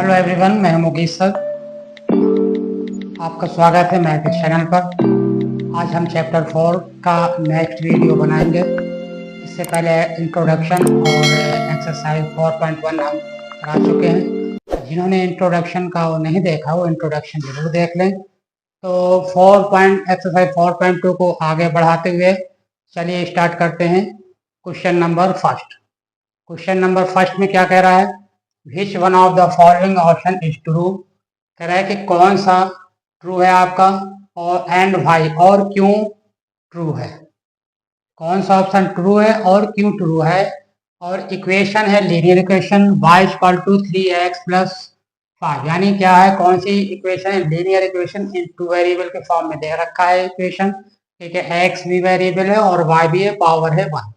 Hello everyone, मैं Mukesh sir. आपका स्वागत है मैथ चैनल पर। आज हम चैप्टर 4 का नेक्स्ट वीडियो बनाएंगे। इससे पहले इंट्रोडक्शन और एक्सरसाइज 4.1 हम करा चुके हैं। जिन्होंने इंट्रोडक्शन का वो नहीं देखा वो इंट्रोडक्शन जरूर देख लें। तो एक्सरसाइज 4.2 को आगे बढ़ाते हुए चलिए स्टार्ट करते हैं। क्वेश्चन नंबर फर्स्ट में क्या कह रहा है? Which one of the following option is true. कह रहा है कि कौन सा ट्रू है आपका और एंड वाई, और क्यों ट्रू है। कौन सा ऑप्शन ट्रू है और क्यों ट्रू है। और इक्वेशन है linear equation y equal to 3x plus 5। यानी क्या है, कौन सी इक्वेशन है? Linear equation in two variable के फॉर्म में दे रखा है इक्वेशन। ठीक है, x भी वेरिएबल है और y भी है, पावर है 1।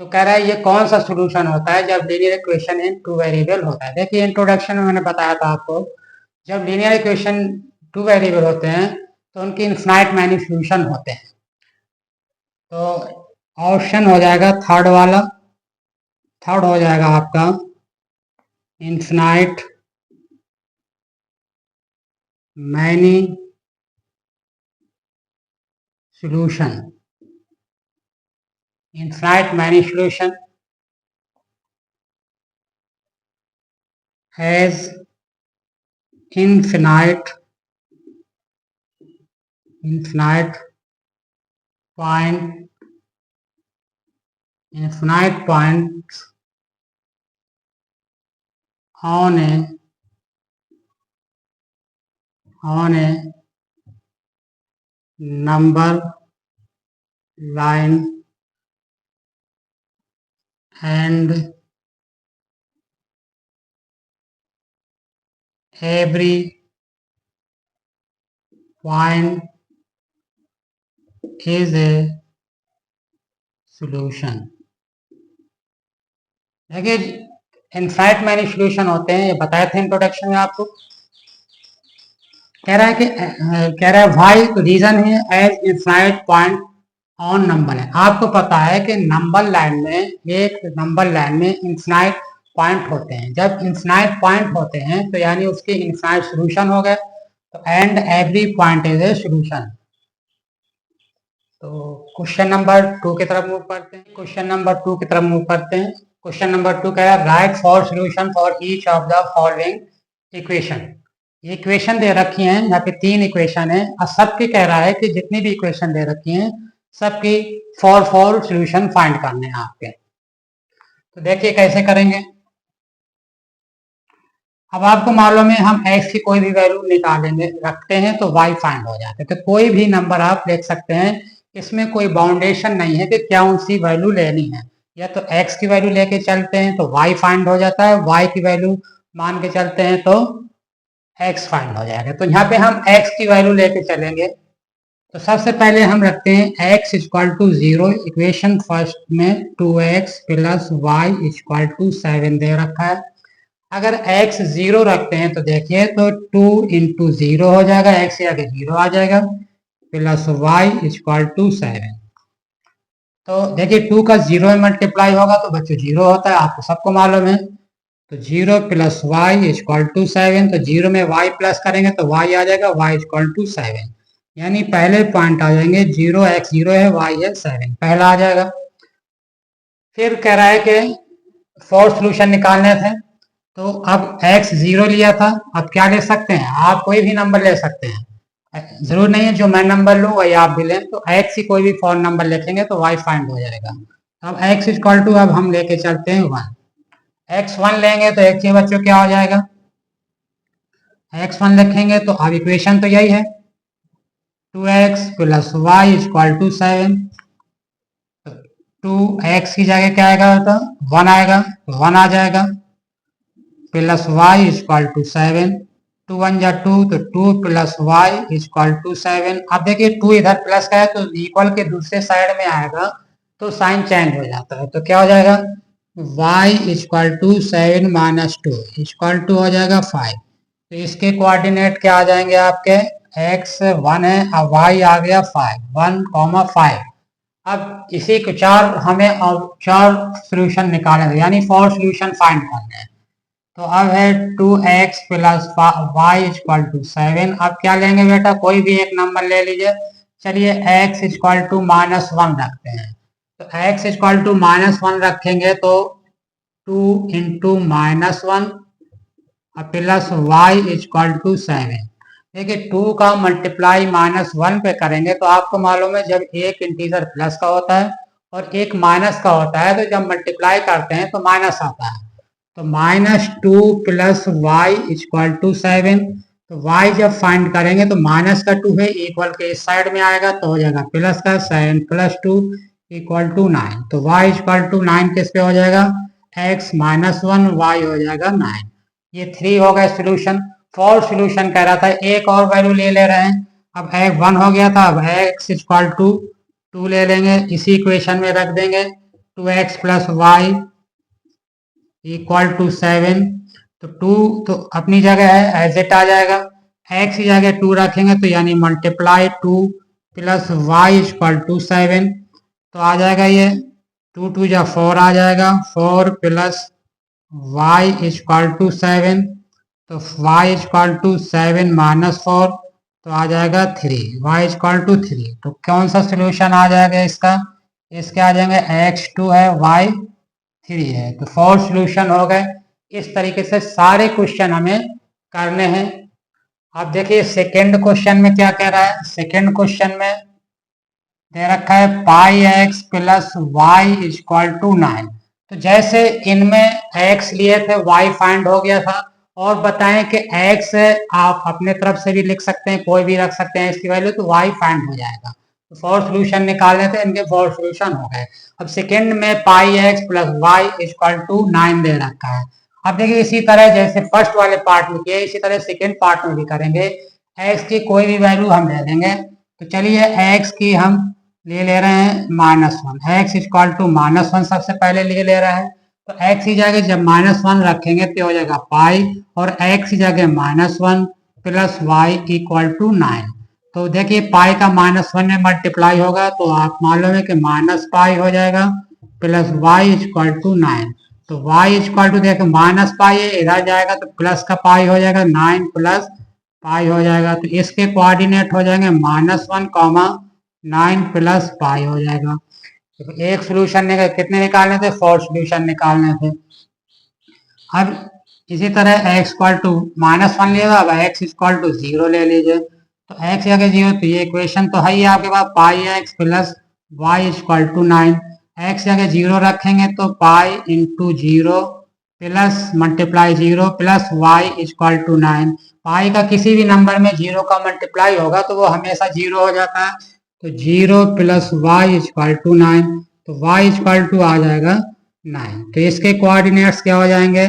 तो कह रहा है ये कौन सा सोल्यूशन होता है जब linear equation in two variable होता है। देखिए इंट्रोडक्शन में मैंने बताया था आपको, जब लीनियर इक्वेशन टू वेरिएबल होते हैं तो उनकी इनफाइनाइट मैनी सोल्यूशन होते हैं। तो ऑप्शन हो जाएगा थर्ड वाला। थर्ड हो जाएगा आपका infinite many solution. Infinite many solution has infinite points on a number line and every point is a solution। देखिए इनफाइनाइट मैनी सोल्यूशन होते हैं, ये बताए थे इंट्रोडक्शन में आपको। कह रहा है वाई, तो रीजन है as infinite point on number है। आपको पता है कि नंबर लाइन में, एक नंबर लाइन में इनफाइनाइट पॉइंट होते हैं। जब इनफाइनाइट पॉइंट होते हैं तो यानी उसके इनफाइनाइट सोल्यूशन हो गए। तो and every point is a solution. तो क्वेश्चन नंबर 2 की तरफ मूव करते हैं। क्वेश्चन नंबर 2 कह रहा है right for solution for each of the following equation. ये इक्वेशन दे रखी हैं, यहाँ पे 3 इक्वेशन है और सबके कह रहा है कि जितनी भी इक्वेशन दे रखी हैं सबकी फॉर सोल्यूशन फाइंड करने हैं आपके। तो देखिए कैसे करेंगे। अब आपको मालूम है हम x की कोई भी वैल्यू निकालेंगे, रखते हैं तो y फाइंड हो जाता है। तो कोई भी नंबर आप लिख सकते हैं, इसमें कोई बाउंडेशन नहीं है कि क्या उनकी वैल्यू लेनी है। या तो x की वैल्यू लेके चलते हैं तो y फाइंड हो जाता है, y की वैल्यू मान के चलते हैं तो x फाइंड हो जाएगा। तो यहाँ पे हम x की वैल्यू लेके चलेंगे। तो सबसे पहले हम रखते हैं x equal to 0। Equation first में 2x plus y equal to 7 दे रखा है। अगर x 0 रखते हैं तो देखिए तो 2 इंटू 0 हो जाएगा, x के आगे 0 आ जाएगा, प्लस वाई इक्वल टू 7। तो देखिए 2 का 0 में मल्टीप्लाई होगा तो बच्चों 0 होता है, आपको सबको मालूम है। तो 0 प्लस वाई इक्वल टू 7। तो 0 में y प्लस करेंगे तो y आ जाएगा, y इक्वल टू 7। यानी पहले पॉइंट आ जाएंगे 0, x 0 है, y है 7, पहला आ जाएगा। फिर कह रहा है कि फोर्थ सोल्यूशन निकालने थे। तो अब x 0 लिया था, अब क्या ले सकते हैं आप? कोई भी नंबर ले सकते हैं, जरूर नहीं है जो मैं नंबर लूँ वही आप भी लें। तो x की कोई भी फोर नंबर लिखेंगे तो y फाइंड हो जाएगा। अब x इक्वल टू अब हम लेके चलते हैं 1। x1 लेंगे तो x बच्चों क्या हो जाएगा? x1 लिखेंगे तो अब इक्वेशन तो यही है 2x plus y equal to 7। 2x की जगह क्या आएगा? तो 1 आएगा, 1 आ जाएगा, प्लस वाई इक्वल टू 7। 2 1 जा 2, तो 2 प्लस वाई इक्वल टू 7। अब देखिए 2 इधर प्लस का है तो इक्वल के दूसरे साइड में आएगा तो साइन चेंज हो जाता है। तो क्या हो जाएगा? y equal to 7 minus 2 equal to हो जाएगा 5। तो इसके कोऑर्डिनेट क्या आ जाएंगे आपके? x 1 है और y आ गया 5, 1,5। अब इसी को चार हमें और चार सोल्यूशन निकालने, यानी 4 सोल्यूशन फाइंड करने हैं। तो अब है 2x plus y equal to 7। अब क्या लेंगे बेटा, कोई भी एक नंबर ले लीजिए। चलिए x इक्वल टू -1 रखते हैं। तो x इक्वल टू -1 रखेंगे तो 2 into -1 plus y equal to 7। देखिए 2 का मल्टीप्लाई -1 पे करेंगे तो आपको मालूम है जब एक इंटीजर प्लस का होता है और एक माइनस का होता है तो जब मल्टीप्लाई करते हैं तो माइनस आता है। तो -2 प्लस वाई इक्वल टू 7। तो y जब फाइंड करेंगे तो माइनस का 2 है, इक्वल के इस साइड में आएगा तो हो जाएगा प्लस का 7 प्लस 2 इक्वल टू 9। तो y इक्वल टू 9 किस पे हो जाएगा, x -1 y हो जाएगा 9। ये 3 हो गए सोल्यूशन। 4 सोल्यूशन कह रहा था, एक और वैल्यू ले रहे हैं। अब x 1 हो गया था, अब x इक्वल टू 2 ले लेंगे, इसी इक्वेशन में रख देंगे। 2x plus y equal to 7। तो 2 तो अपनी जगह है, एज इट आ जाएगा। x की जगह 2 रखेंगे तो यानी multiply 2 plus y equal to 7। तो आ जाएगा ये 2 2 जा 4 आ जाएगा, 4 प्लस वाई इक्वल टू 7। तो y इक्वल टू 7 -4 तो आ जाएगा 3, y इक्वल टू 3। तो कौन सा सोल्यूशन आ जाएगा इसका, इसके आ जाएंगे x2 है, y3 है। तो 4 सोल्यूशन हो गए। इस तरीके से सारे क्वेश्चन हमें करने हैं। अब देखिए सेकेंड क्वेश्चन में क्या कह रहा है। सेकेंड क्वेश्चन में दे रखा है pi x plus y equal to 9। तो जैसे इनमें x लिए थे y फाइंड हो गया था, और बताएं कि x आप अपने तरफ से भी लिख सकते हैं, कोई भी रख सकते हैं इसकी वैल्यू, तो y फाइंड हो जाएगा। तो 4 सोल्यूशन निकालने थे, इनके 4 सोल्यूशन हो गए। अब सेकेंड में pi x plus y equal to 9 दे रखा है। अब देखिए इसी तरह जैसे फर्स्ट वाले पार्ट में किए, इसी तरह सेकेंड पार्ट में भी करेंगे। x की कोई भी वैल्यू हम ले लेंगे। तो चलिए x की हम ले रहे हैं -1। x इक्वल टू -1 सबसे पहले ले रहा है। तो x की जगह जब -1 रखेंगे तो हो जाएगा पाई, और x की जगह -1 प्लस वाई इक्वल टू 9। तो देखिए पाई का -1 में मल्टीप्लाई होगा तो आप मालूम है कि माइनस पाई हो जाएगा प्लस वाई इक्वल टू 9। तो y इक्वल टू देखो माइनस पाई है, इधर जाएगा तो प्लस का पाई हो जाएगा, 9 प्लस पाई हो जाएगा। तो इसके कोऑर्डिनेट हो जाएंगे -1, 9 प्लस पाई हो जाएगा। तो एक सोल्यूशन कितने निकालने थे, 4 सोल्यूशन निकालने थे। अब इसी तरह x इक्वल टू -1 लिएगा, अब x इक्वल टू 0 ले लीजिए। तो x अगर 0 तो ये इक्वेशन तो है ही आपके पास, pi x plus y equal to 9। x अगर 0 रखेंगे तो pi into 0 plus multiply 0 plus y equal to 9। Pi का किसी भी नंबर में 0 का मल्टीप्लाई होगा तो वो हमेशा 0 हो जाता है। तो 0 प्लस वाई इक्वल टू 9। तो y इक्वल टू आ जाएगा 9। तो इसके कोऑर्डिनेट्स क्या हो जाएंगे,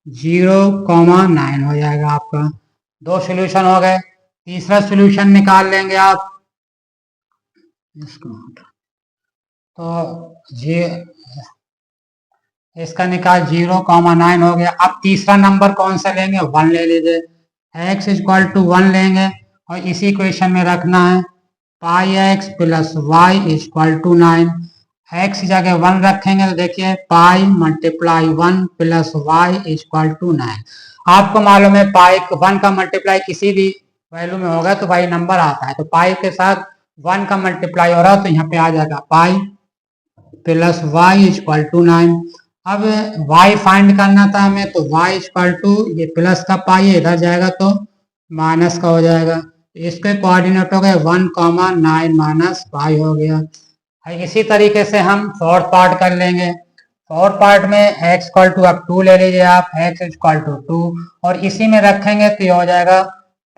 0, 9 हो जाएगा आपका। 2 सोल्यूशन हो गए। तीसरा सोल्यूशन निकाल लेंगे आप इसको। तो जी इसका निकाल 0, 9 हो गया। अब तीसरा नंबर कौन सा लेंगे, 1 ले लीजिए। x इक्वल टू 1 लेंगे और इसी इक्वेशन में रखना है pi x plus y equal to 9। X की जगह 1 रखेंगे तो देखिए pi multiply 1 plus y equal to 9। आपको मालूम है पाई 1 का मल्टीप्लाई किसी भी वैल्यू में होगा तो भाई नंबर आता है। तो पाई के साथ 1 का मल्टीप्लाई हो रहा है तो यहाँ पे आ जाएगा pi plus y equal to 9। अब y फाइंड करना था हमें, तो y इक्वल टू ये प्लस का पाई इधर जाएगा तो माइनस का हो जाएगा। इसके कोऑर्डिनेट हो गए 1, 9 माइनस पाई हो गया। इसी तरीके से हम फोर्थ पार्ट कर लेंगे। फोर्थ पार्ट में x इक्वल टू अब 2 ले लीजिए आप, x इक्वल टू 2 और इसी में रखेंगे तो ये हो जाएगा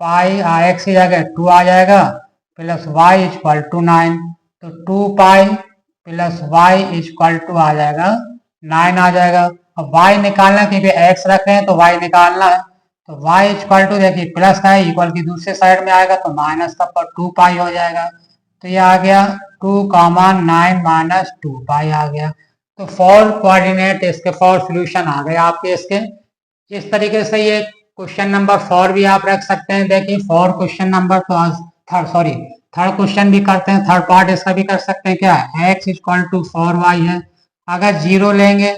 पाई x की जगह 2 आ जाएगा प्लस y इक्वल टू 9। तो 2 pi plus y equal to आ जाएगा 9 आ जाएगा। अब y निकालना क्योंकि x रख रहे हैं तो y निकालना है। तो y इक्वल टू देखिए प्लस का है, इक्वल की दूसरे साइड में आएगा तो माइनस का पर 2 पाई हो जाएगा। तो ये आ गया 2, 9 माइनस 2 पाई आ गया। तो 4 कोऑर्डिनेट इसके 4 सोल्यूशन आ गए आपके इसके। इस तरीके से ये क्वेश्चन नंबर 4 भी आप रख सकते हैं। देखिए 4 क्वेश्चन नंबर तो थर्ड क्वेश्चन भी करते हैं, थर्ड पार्ट इसका भी कर सकते हैं। क्या है x इक्वल टू 4y है, अगर 0 लेंगे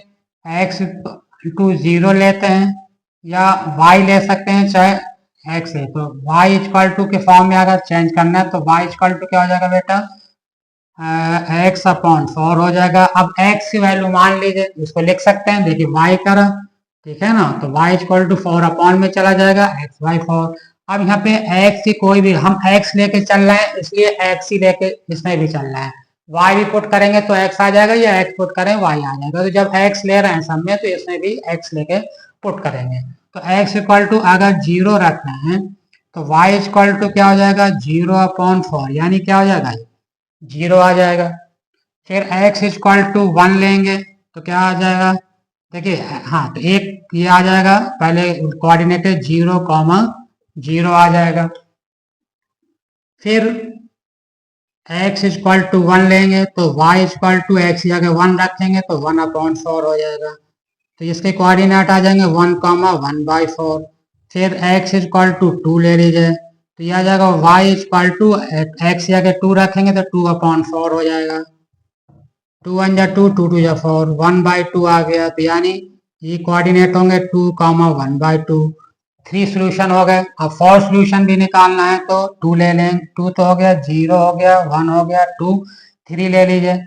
x टू 0 लेते हैं या y ले सकते हैं चाहे x है। तो y इक्वल टू के फॉर्म में अगर चेंज करना है तो y इक्वल टू क्या हो जाएगा बेटा, x अपॉन 4 हो जाएगा। अब x की वैल्यू मान लीजिए, इसको लिख सकते हैं, देखिए y करा, ठीक है ना, तो y इक्वल टू 4 अपॉन में चला जाएगा x बाई 4। अब यहाँ पे x की कोई भी हम x लेके चल रहे हैं, इसलिए x ही लेके इसमें भी चल रहा है। y भी पुट करेंगे तो x आ जाएगा, या x पुट करें y आ जाएगा। तो जब x ले रहे हैं सब में, तो इसमें भी x लेके पुट करेंगे। तो x इक्वल टू अगर 0 रखना है तो y इक्वल टू क्या हो जाएगा, 0 अपॉन 4, यानी क्या हो जाएगा, 0 आ जाएगा। फिर x इक्वल टू 1 लेंगे तो क्या आ जाएगा, देखिए, हाँ, तो एक ये आ जाएगा, पहले कोऑर्डिनेट 0 कॉमा 0 आ जाएगा। फिर x इक्वल टू 1 लेंगे तो y इक्वल टू एक्स की जगह 1 रखेंगे तो 1 अपॉन 4 हो जाएगा। तो इसके कोऑर्डिनेट आ जाएंगे 1 कॉमा 1 बाई 4। फिर x इक्वल टू 2 ले लीजिए तो यह आ जाएगा y इक्वल टू एक्स की जगह 2 रखेंगे तो 2 अपॉन 4 हो जाएगा। 2 1 जा 2, 2 2 जा 4, 1 बाई 2 आ गया। तो यानी ये कोऑर्डिनेट होंगे 2 कॉमा 1 बाई 2। 3 सोल्यूशन हो गए। अब 4 सोल्यूशन भी निकालना है तो 2 ले लें, 2 तो हो गया, 0 हो गया, 1 हो गया, 2, 3 ले लीजिए।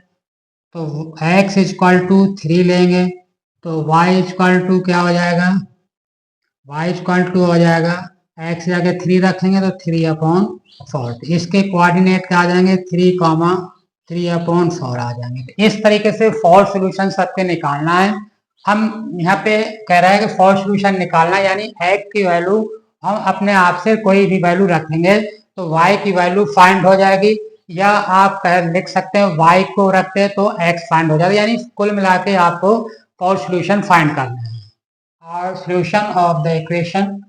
तो x इक्वल टू 3 लेंगे तो y इक्वल टू क्या हो जाएगा, y इक्वल टू हो जाएगा, x जगह 3 रखेंगे तो 3 अपॉन 4। इसके कोऑर्डिनेट क्या आ जाएंगे, 3 कॉमा 3 अपॉन 4 आ जाएंगे। तो इस तरीके से 4 सोल्यूशन सबके निकालना है। हम यहाँ पे कह रहे हैं कि 4 सोल्यूशन निकालना, यानी x की वैल्यू हम अपने आप से कोई भी वैल्यू रखेंगे तो y की वैल्यू फाइंड हो जाएगी, या आप लिख सकते हैं y को रखते हैं तो x फाइंड हो जाएगा। यानी कुल मिला के आपको 4 सोल्यूशन फाइंड करना है। Our solution of the equation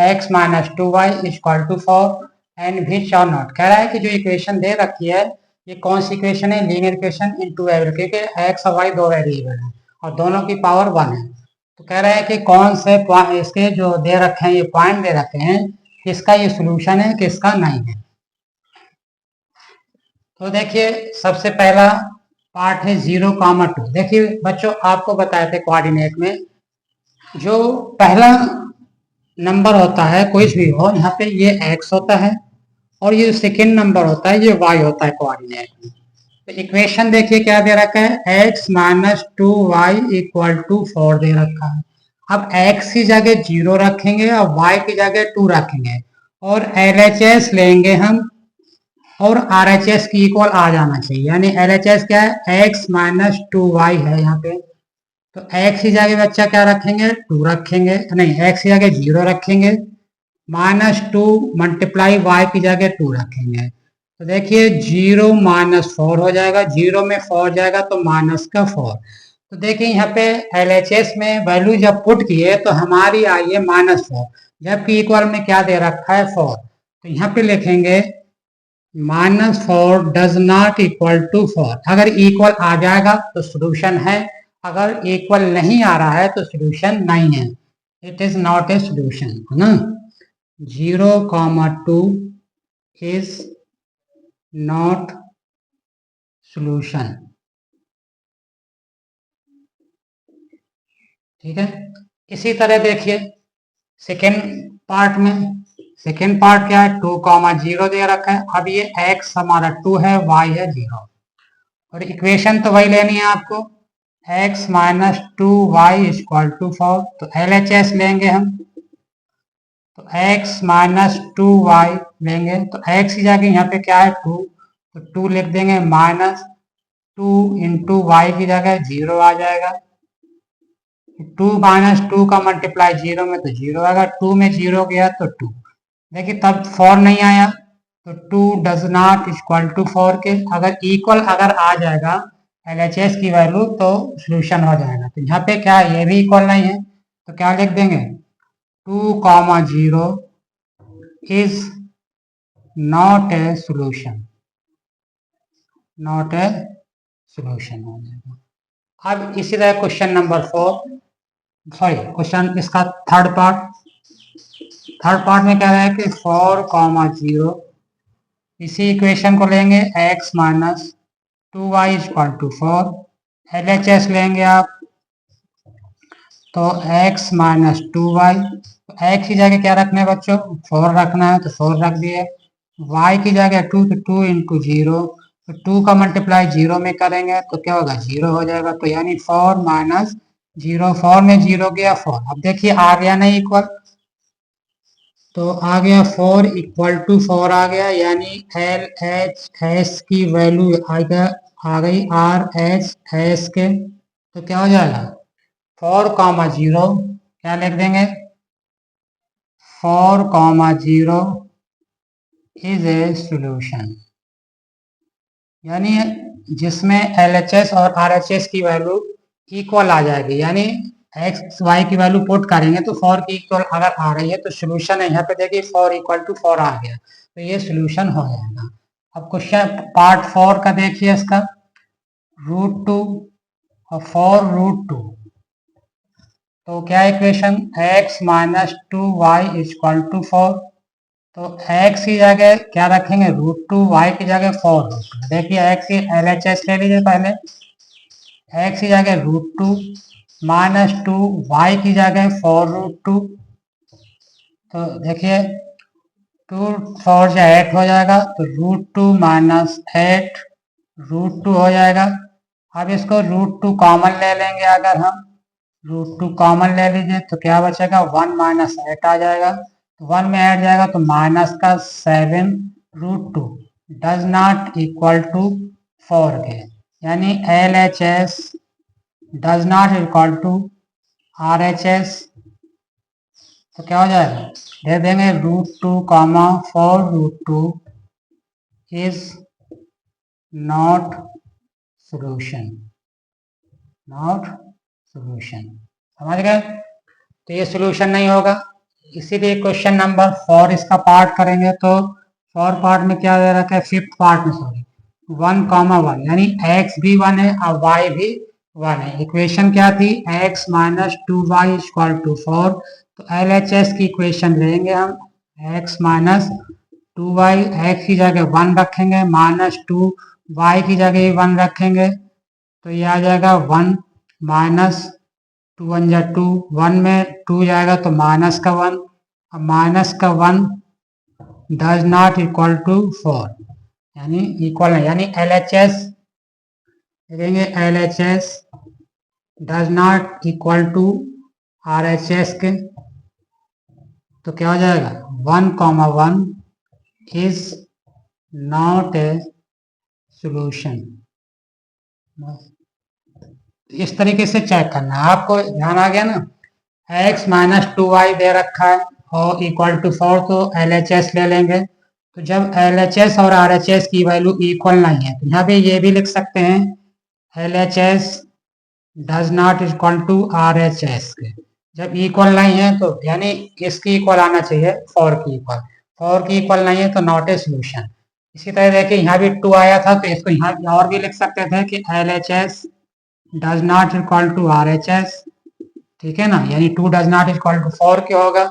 x minus 2y is equal to 4 and which or not। कह रहा है कि जो इक्वेशन दे रखी है ये कौन सी इक्वेशन है, linear equation in two variable, क्योंकि x और y दो वेरिएबल हैं और दोनों की पावर 1 है। तो कह रहा है कि कौन से इसके जो दे रखे हैं, ये पॉइंट दे रखे हैं, किसका ये सोल्यूशन है किसका नहीं है। तो देखिए सबसे पहला पार्ट है 0 कॉमा 2। देखिए बच्चों आपको बताए थे कोऑर्डिनेट में जो पहला नंबर होता है कोई भी हो, यहाँ पे ये x होता है और ये सेकेंड नंबर होता है ये y होता है कोऑर्डिनेट में। तो इक्वेशन देखिए क्या दे रखा है, x minus 2y equal to 4 दे रखा है। अब x की जगह 0 रखेंगे और y की जगह 2 रखेंगे और LHS लेंगे हम, और RHS की इक्वल आ जाना चाहिए। यानी LHS क्या है, x माइनस 2y है यहाँ पे। तो x की जगह बच्चा क्या रखेंगे, 2 रखेंगे, नहीं x की जगह 0 रखेंगे, माइनस 2 मल्टीप्लाई y की जगह 2 रखेंगे। तो देखिए 0 माइनस 4 हो जाएगा, 0 में 4 जाएगा तो माइनस का 4। तो देखिए यहाँ पे LHS में वैल्यू जब पुट किए तो हमारी आई है -4, जबकि इक्वल में क्या दे रखा है 4। तो यहाँ पे लिखेंगे -4 डज नॉट इक्वल टू 4। अगर इक्वल आ जाएगा तो सोल्यूशन है, अगर इक्वल नहीं आ रहा है तो सोल्यूशन नहीं है, it is not a solution, है ना। 0 कॉमा 2 इज नॉट सोल्यूशन, ठीक है। इसी तरह देखिए सेकेंड पार्ट में, सेकेंड पार्ट क्या है, 2 कॉमा 0 दे रखा है। अब ये x हमारा 2 है, y है 0, और इक्वेशन तो वही लेनी है आपको, x minus 2y equal to 4। तो LHS लेंगे हम, तो x माइनस 2y लेंगे तो x की जगह यहाँ पे क्या है 2, तो 2 लिख देंगे, माइनस 2 इंटू वाई की जगह 0 आ जाएगा। 2 माइनस 2 का मल्टीप्लाई 0 में तो 0 आएगा, 2 में 0 गया तो 2। देखिए तब 4 नहीं आया तो 2 डज नॉट इक्वल टू 4 के। अगर इक्वल अगर आ जाएगा LHS की वैल्यू तो सोल्यूशन हो जाएगा। तो यहाँ पे क्या है, ये भी इक्वल नहीं है तो क्या लिख देंगे, 2 comma 0 is not a solution, not a solution हो जाएगा। अब इसी तरह क्वेश्चन नंबर 4, सॉरी क्वेश्चन इसका थर्ड पार्ट में कह रहा है कि 4 कॉमा 0, इसी इक्वेशन को लेंगे x minus 2y equal to 4, LHS लेंगे आप, तो x माइनस 2y, तो x की जगह क्या रखना है बच्चों, 4 रखना है, तो 4 रख दिए। y की जगह 2, तो 2 इंटू 0, तो 2 का मल्टीप्लाई 0 में करेंगे तो क्या होगा, 0 हो जाएगा। तो यानी 4 माइनस 0, 4 में 0 गया 4। अब देखिए आ गया नहीं इक्वल, तो आ गया 4 इक्वल टू 4 आ गया, यानी एल एच एस की वैल्यू आ गई आर एच एस के। तो क्या हो जाएगा, 4,0 क्या लिख देंगे, 4,0 इज ए सोल्यूशन। यानी जिसमें LHS और RHS की वैल्यू इक्वल आ जाएगी, यानी एक्स वाई की वैल्यू पुट करेंगे तो 4 की इक्वल अगर आ रही है तो सोल्यूशन है। यहाँ पे देखिए 4 इक्वल टू 4 आ गया, तो ये सोल्यूशन हो जाएगा। अब क्वेश्चन पार्ट 4 का देखिए, इसका √2 और 4√2, तो क्या equation, x minus 2y equal to 4, तो x की जगह क्या रखेंगे, √2, y की जगह 4√2। देखिए x की LHS ले लीजिए पहले, x की जगह √2 माइनस 2, y की जगह 4√2, तो देखिए 2 4 से 8 हो जाएगा, तो √2 माइनस 8 √2 हो जाएगा। अब इसको √2 कॉमन ले लेंगे, अगर हम √2 कॉमन ले लीजिए तो क्या बचेगा, 1 माइनस 8 आ जाएगा, तो 1 में 8 जाएगा तो माइनस का 7√2 डज नॉट इक्वल टू 4 के, यानी LHS does not equal to RHS। तो क्या हो जाएगा, दे देंगे √2 comma 4√2 is not solution, not solution. समझ गए, तो ये सोल्यूशन नहीं होगा। इसीलिए क्वेश्चन नंबर 4 इसका पार्ट करेंगे, तो 4 पार्ट में क्या दे रखा है, 5th पार्ट में सॉरी 1,1, यानी x भी 1 है और y भी 1 है। इक्वेशन क्या थी, x minus 2y equal to 4, तो LHS की इक्वेशन लेंगे हम, x माइनस 2y, x की जगह 1 रखेंगे, माइनस 2 y की जगह 1 रखेंगे, तो ये आ जाएगा 1 माइनस 2 1 जा 2, 1 में 2 जाएगा तो माइनस का 1, अब माइनस का 1 डज नॉट इक्वल टू 4, यानी इक्वल है, यानी LHS देखेंगे, LHS does not equal to RHS के, तो क्या हो जाएगा, 1,1 इज नॉट ए सोल्यूशन। इस तरीके से चेक करना है आपको, ध्यान आ गया ना। x माइनस 2y दे रखा है और इक्वल टू 4, तो LHS ले लेंगे। तो जब LHS और RHS की वैल्यू इक्वल नहीं है तो यहाँ पे ये भी लिख सकते हैं, LHS does not equal to RHS के। जब इक्वल नहीं है तो यानी इसकी इक्वल आना चाहिए 4 की इक्वल, 4 की इक्वल नहीं है तो नॉट ए सोल्यूशन। इसी तरह देखिए यहाँ भी 2 आया था, तो इसको यहाँ और भी लिख सकते थे कि LHS does not equal to RHS, ठीक है ना, यानी 2 डज नॉट इक्वल टू 4 क्या होगा,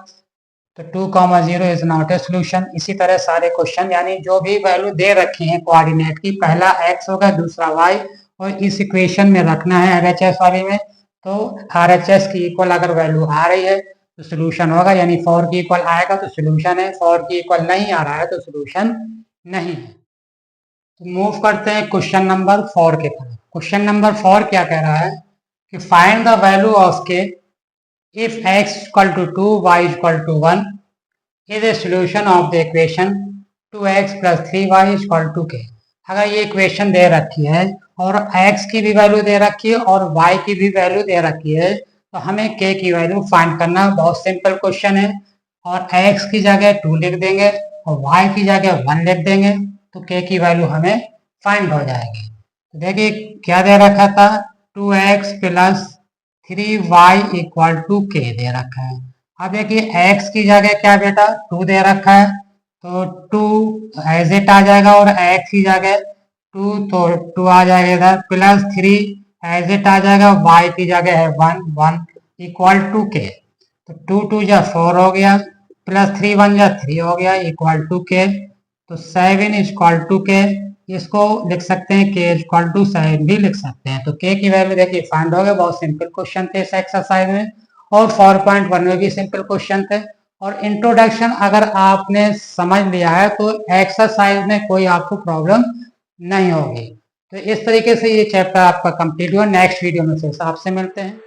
तो 2,0 इज नॉट ए सोल्यूशन। इसी तरह सारे क्वेश्चन, यानी जो भी वैल्यू दे रखी है कोऑर्डिनेट की, पहला x होगा दूसरा y, और इस इक्वेशन में रखना है LHS वाले में, तो RHS की इक्वल अगर वैल्यू आ रही है तो सोल्यूशन होगा, यानी 4 की इक्वल आएगा तो सोल्यूशन है, 4 की इक्वल नहीं आ रहा है तो सोल्यूशन नहीं है। तो मूव करते हैं क्वेश्चन नंबर 4 के तरफ। क्वेश्चन नंबर 4 क्या कह रहा है कि फाइंड द वैल्यू ऑफ के if x equal to 2 y equal to 1 is a solution of the equation 2x plus 3y equal to k। अगर ये इक्वेशन दे रखी है और x की भी वैल्यू दे रखी है और y की भी वैल्यू दे रखी है, तो हमें k की वैल्यू फाइंड करना, बहुत सिंपल क्वेश्चन है। और x की जगह 2 लिख देंगे और y की जगह 1 लिख देंगे, तो k की वैल्यू हमें फाइंड हो जाएगी। तो देखिए क्या दे रखा था, 2x plus 3y equal to k दे रखा है। अब देखिए x की जगह क्या बेटा 2 दे रखा है, तो 2 एज इट आ जाएगा, और x की जगह 2 तो 2 आ जाएगा इधर, प्लस 3 एज इट आ जाएगा, y की जगह है 1 1 इक्वल टू k, तो 2 2 जा 4 हो गया, प्लस 3 1 जा 3 हो गया इक्वल टू k, तो 7 इक्वल टू k। इसको लिख सकते हैं k इक्वल टू 7 भी लिख सकते हैं। तो k की वैल्यू देखिए फाइंड हो गया, बहुत सिंपल क्वेश्चन थे इस एक्सरसाइज में। और 4.1 में भी सिंपल क्वेश्चन थे। और इंट्रोडक्शन अगर आपने समझ लिया है तो एक्सरसाइज में कोई आपको प्रॉब्लम नहीं होगी। तो इस तरीके से ये चैप्टर आपका कंप्लीट हुआ। नेक्स्ट वीडियो में फिर से आपसे मिलते हैं।